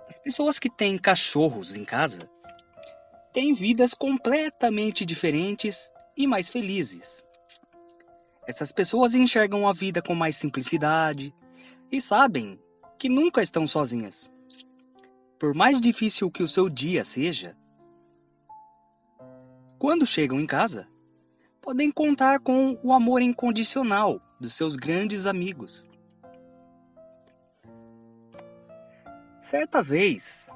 As pessoas que têm cachorros em casa têm vidas completamente diferentes e mais felizes. Essas pessoas enxergam a vida com mais simplicidade e sabem que nunca estão sozinhas. Por mais difícil que o seu dia seja, quando chegam em casa, podem contar com o amor incondicional dos seus grandes amigos. Certa vez,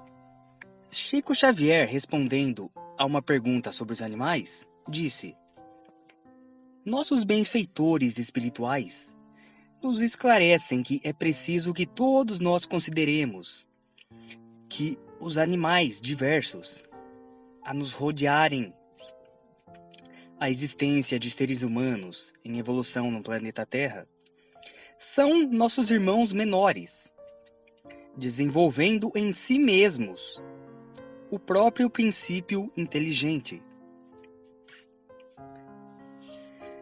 Chico Xavier, respondendo a uma pergunta sobre os animais, disse: nossos benfeitores espirituais nos esclarecem que é preciso que todos nós consideremos que os animais diversos, a nos rodearem a existência de seres humanos em evolução no planeta Terra, são nossos irmãos menores, desenvolvendo em si mesmos o próprio princípio inteligente.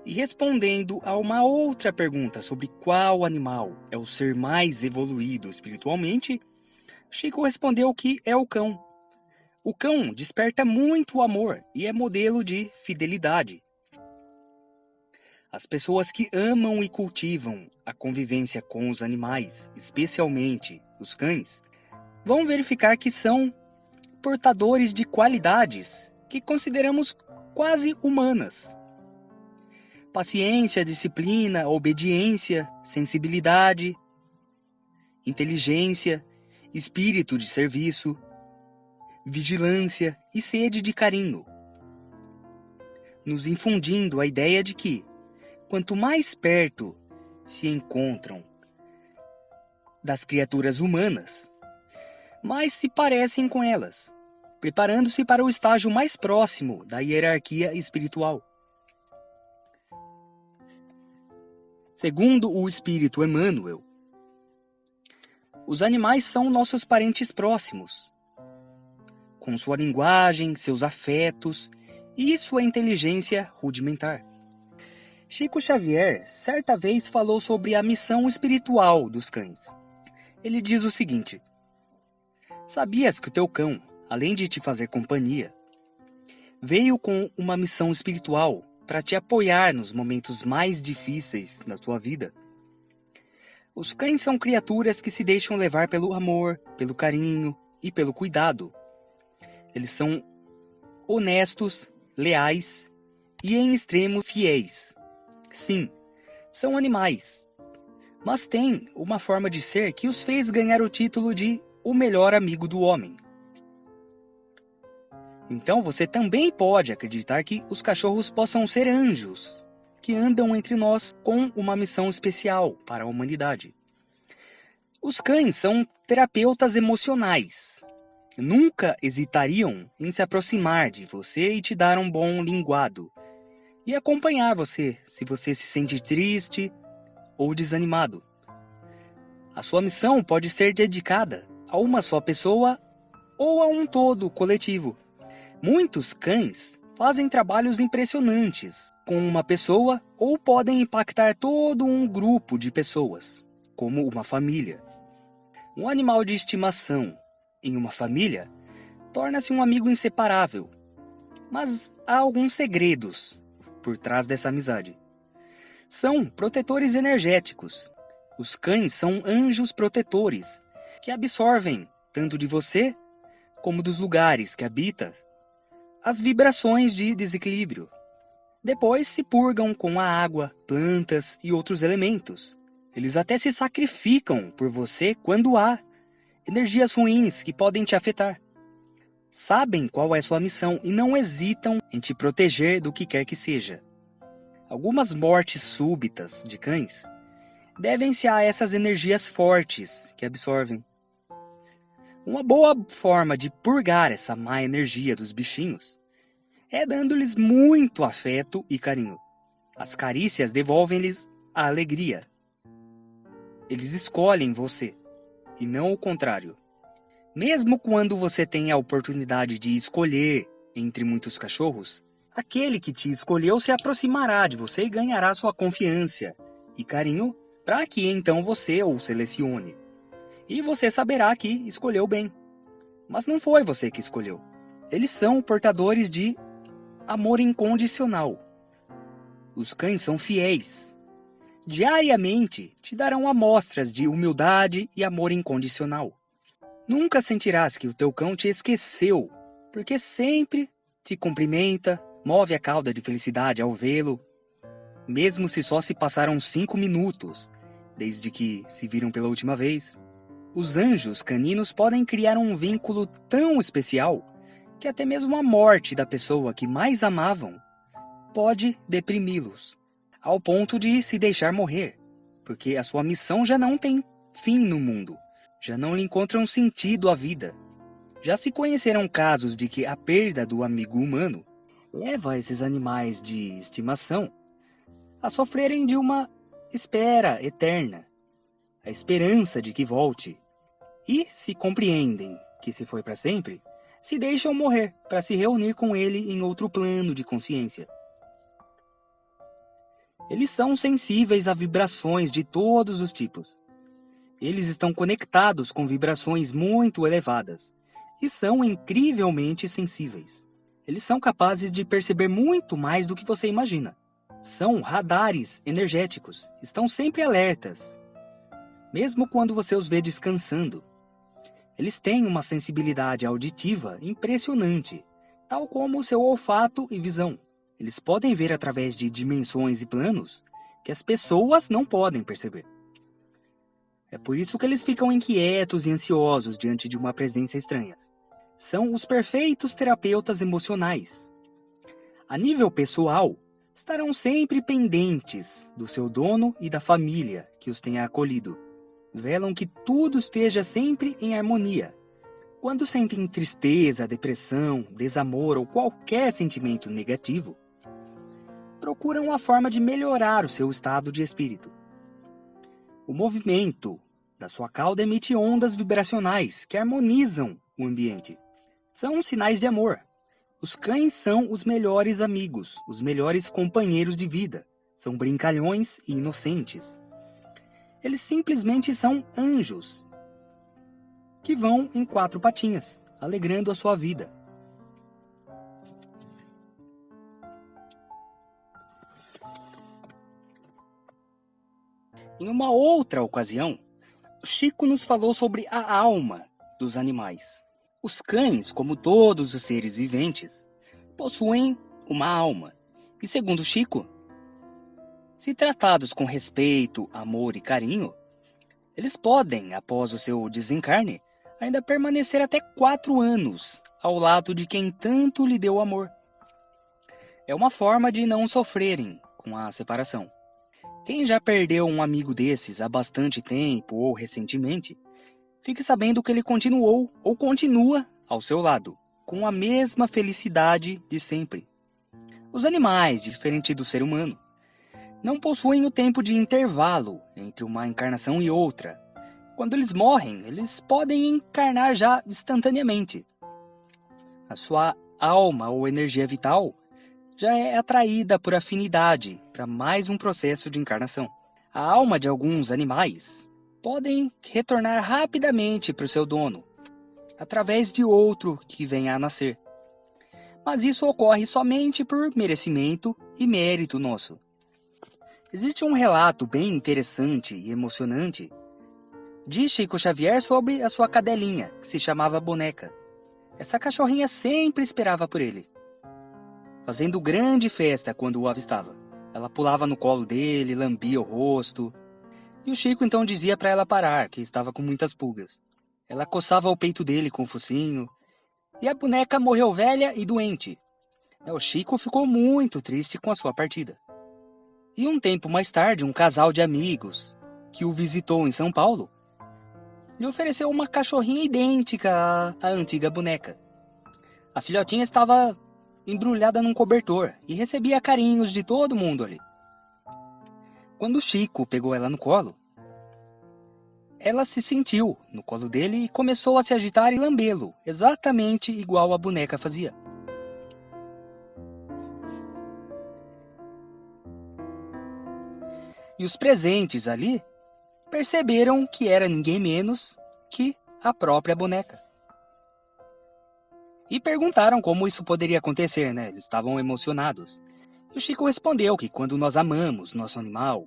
E respondendo a uma outra pergunta sobre qual animal é o ser mais evoluído espiritualmente, Chico respondeu que é o cão. O cão desperta muito amor e é modelo de fidelidade. As pessoas que amam e cultivam a convivência com os animais, especialmente os cães, vão verificar que são portadores de qualidades que consideramos quase humanas. Paciência, disciplina, obediência, sensibilidade, inteligência, espírito de serviço, vigilância e sede de carinho, nos infundindo a ideia de que, quanto mais perto se encontram das criaturas humanas, mais se parecem com elas, preparando-se para o estágio mais próximo da hierarquia espiritual. Segundo o espírito Emmanuel, os animais são nossos parentes próximos, com sua linguagem, seus afetos e sua inteligência rudimentar. Chico Xavier certa vez falou sobre a missão espiritual dos cães. Ele diz o seguinte: sabias que o teu cão, além de te fazer companhia, veio com uma missão espiritual para te apoiar nos momentos mais difíceis da tua vida? Os cães são criaturas que se deixam levar pelo amor, pelo carinho e pelo cuidado. Eles são honestos, leais e em extremo fiéis. Sim, são animais, mas têm uma forma de ser que os fez ganhar o título de o melhor amigo do homem. Então você também pode acreditar que os cachorros possam ser anjos, que andam entre nós com uma missão especial para a humanidade. Os cães são terapeutas emocionais. Nunca hesitariam em se aproximar de você e te dar um bom linguado, e acompanhar você se você se sente triste ou desanimado. A sua missão pode ser dedicada a uma só pessoa ou a um todo coletivo. Muitos cães fazem trabalhos impressionantes com uma pessoa ou podem impactar todo um grupo de pessoas, como uma família. Um animal de estimação em uma família torna-se um amigo inseparável, mas há alguns segredos por trás dessa amizade. São protetores energéticos. Os cães são anjos protetores que absorvem tanto de você como dos lugares que habita as vibrações de desequilíbrio. Depois se purgam com a água, plantas e outros elementos. Eles até se sacrificam por você quando há energias ruins que podem te afetar. Sabem qual é sua missão e não hesitam em te proteger do que quer que seja. Algumas mortes súbitas de cães devem-se a essas energias fortes que absorvem. Uma boa forma de purgar essa má energia dos bichinhos é dando-lhes muito afeto e carinho. As carícias devolvem-lhes a alegria. Eles escolhem você, e não o contrário. Mesmo quando você tem a oportunidade de escolher entre muitos cachorros, aquele que te escolheu se aproximará de você e ganhará sua confiança e carinho para que então você o selecione. E você saberá que escolheu bem. Mas não foi você que escolheu. Eles são portadores de amor incondicional. Os cães são fiéis. Diariamente te darão amostras de humildade e amor incondicional. Nunca sentirás que o teu cão te esqueceu, porque sempre te cumprimenta, move a cauda de felicidade ao vê-lo, mesmo se só se passaram 5 minutos, desde que se viram pela última vez. Os anjos caninos podem criar um vínculo tão especial que até mesmo a morte da pessoa que mais amavam pode deprimi-los, ao ponto de se deixar morrer, porque a sua missão já não tem fim no mundo, já não lhe encontram sentido à vida. Já se conheceram casos de que a perda do amigo humano leva esses animais de estimação a sofrerem de uma espera eterna, a esperança de que volte, e se compreendem que se foi para sempre, se deixam morrer para se reunir com ele em outro plano de consciência. Eles são sensíveis a vibrações de todos os tipos. Eles estão conectados com vibrações muito elevadas e são incrivelmente sensíveis. Eles são capazes de perceber muito mais do que você imagina. São radares energéticos, estão sempre alertas, mesmo quando você os vê descansando. Eles têm uma sensibilidade auditiva impressionante, tal como o seu olfato e visão. Eles podem ver através de dimensões e planos que as pessoas não podem perceber. É por isso que eles ficam inquietos e ansiosos diante de uma presença estranha. São os perfeitos terapeutas emocionais. A nível pessoal, estarão sempre pendentes do seu dono e da família que os tenha acolhido. Velam que tudo esteja sempre em harmonia. Quando sentem tristeza, depressão, desamor ou qualquer sentimento negativo, procuram uma forma de melhorar o seu estado de espírito. O movimento da sua cauda emite ondas vibracionais que harmonizam o ambiente. São sinais de amor. Os cães são os melhores amigos, os melhores companheiros de vida. São brincalhões e inocentes. Eles simplesmente são anjos que vão em 4 patinhas, alegrando a sua vida. Em uma outra ocasião, Chico nos falou sobre a alma dos animais. Os cães, como todos os seres viventes, possuem uma alma. E segundo Chico, se tratados com respeito, amor e carinho, eles podem, após o seu desencarne, ainda permanecer até 4 anos ao lado de quem tanto lhe deu amor. É uma forma de não sofrerem com a separação. Quem já perdeu um amigo desses há bastante tempo ou recentemente, fique sabendo que ele continuou ou continua ao seu lado, com a mesma felicidade de sempre. Os animais, diferente do ser humano, não possuem o tempo de intervalo entre uma encarnação e outra. Quando eles morrem, eles podem encarnar já instantaneamente. A sua alma ou energia vital já é atraída por afinidade para mais um processo de encarnação. A alma de alguns animais podem retornar rapidamente para o seu dono, através de outro que venha a nascer. Mas isso ocorre somente por merecimento e mérito nosso. Existe um relato bem interessante e emocionante de Chico Xavier sobre a sua cadelinha, que se chamava Boneca. Essa cachorrinha sempre esperava por ele, fazendo grande festa quando o avistava. Ela pulava no colo dele, lambia o rosto. E o Chico então dizia para ela parar, que estava com muitas pulgas. Ela coçava o peito dele com o focinho. E a boneca morreu velha e doente. O Chico ficou muito triste com a sua partida. E um tempo mais tarde, um casal de amigos que o visitou em São Paulo lhe ofereceu uma cachorrinha idêntica à antiga boneca. A filhotinha estava embrulhada num cobertor e recebia carinhos de todo mundo ali. Quando o Chico pegou ela no colo, ela se sentiu no colo dele e começou a se agitar e lambê-lo, exatamente igual a boneca fazia. E os presentes ali perceberam que era ninguém menos que a própria boneca. E perguntaram como isso poderia acontecer, né? Eles estavam emocionados. E o Chico respondeu que quando nós amamos nosso animal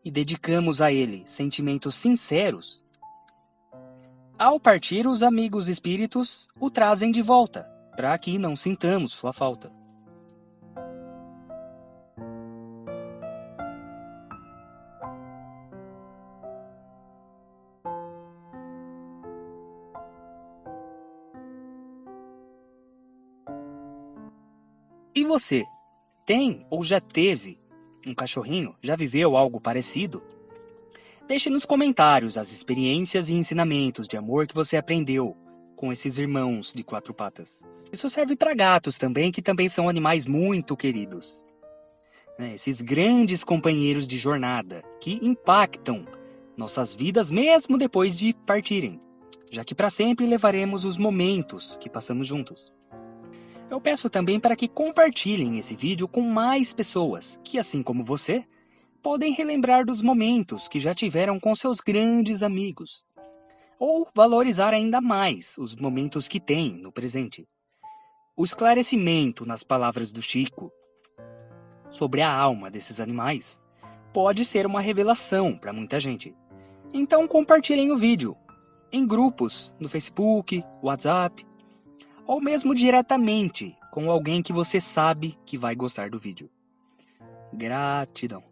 e dedicamos a ele sentimentos sinceros, ao partir os amigos espíritos o trazem de volta, para que não sintamos sua falta. E você, tem ou já teve um cachorrinho? Já viveu algo parecido? Deixe nos comentários as experiências e ensinamentos de amor que você aprendeu com esses irmãos de quatro patas. Isso serve para gatos também, que também são animais muito queridos. Esses grandes companheiros de jornada que impactam nossas vidas mesmo depois de partirem, já que para sempre levaremos os momentos que passamos juntos. Eu peço também para que compartilhem esse vídeo com mais pessoas, que assim como você, podem relembrar dos momentos que já tiveram com seus grandes amigos, ou valorizar ainda mais os momentos que têm no presente. O esclarecimento nas palavras do Chico sobre a alma desses animais pode ser uma revelação para muita gente. Então compartilhem o vídeo em grupos no Facebook, WhatsApp, ou mesmo diretamente com alguém que você sabe que vai gostar do vídeo. Gratidão.